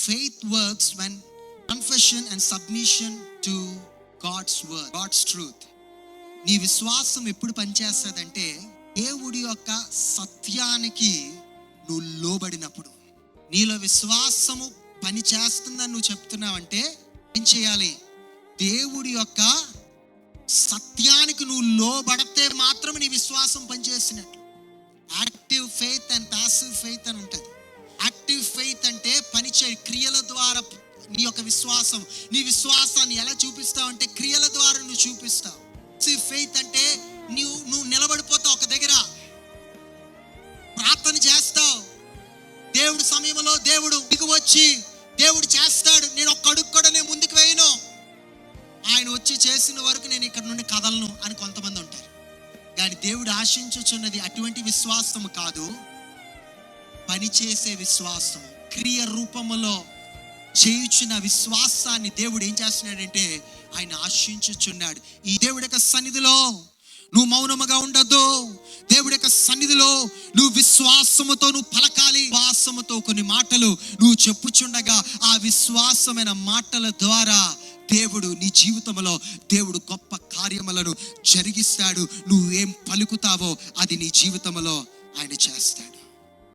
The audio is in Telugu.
faith works when confession and submission to God's word, God's truth. నీ విశ్వాసం ఎప్పుడు పనిచేస్తుందంటే దేవుడి యొక్క సత్యానికి నువ్వు లోబడినప్పుడు. నీలో విశ్వాసము పని చేస్తుందని నువ్వు చెప్తున్నావంటే ఏం చేయాలి? దేవుడి యొక్క సత్యానికి నువ్వు లోబడితే మాత్రమే నీ విశ్వాసం పనిచేసినట్లు. Active faith and passive faith అని ఉంటుంది. యాక్టివ్ ఫెయిత్ అంటే పనిచే క్రియల ద్వారా నీ యొక్క విశ్వాసం, నీ విశ్వాసాన్ని ఎలా చూపిస్తావు అంటే క్రియల ద్వారా నువ్వు చూపిస్తావు. ప్యాసివ్ ఫెయిత్ అంటే నువ్వు నిలబడిపోతావు ఒక దగ్గర, ప్రార్థన చేస్తావు, దేవుడి సమయంలో దేవుడు దిగి వచ్చి దేవుడు చేస్తాడు, నేను ఒక్క అడుగు కూడా నేను ముందుకు వేయను, ఆయన వచ్చి చేసిన వరకు నేను ఇక్కడ నుండి కదలను అని కొంతమంది ఉంటారు. కానీ దేవుడు ఆశించుచున్నది అటువంటి విశ్వాసము కాదు, పనిచేసే విశ్వాసం, క్రియ రూపములో చేయుచున్న విశ్వాసాన్ని దేవుడు ఏం చేస్తున్నాడంటే ఆయన ఆశించుచున్నాడు. ఈ దేవుడి యొక్క సన్నిధిలో నువ్వు మౌనముగా ఉండద్దు. దేవుడి యొక్క సన్నిధిలో నువ్వు విశ్వాసముతో నువ్వు పలకాలి. విశ్వాసముతో కొన్ని మాటలు నువ్వు చెప్పుచుండగా ఆ విశ్వాసమైన మాటల ద్వారా దేవుడు నీ జీవితంలో దేవుడు గొప్ప కార్యములను జరిగిస్తాడు. నువ్వేం పలుకుతావో అది నీ జీవితంలో ఆయన చేస్తాడు.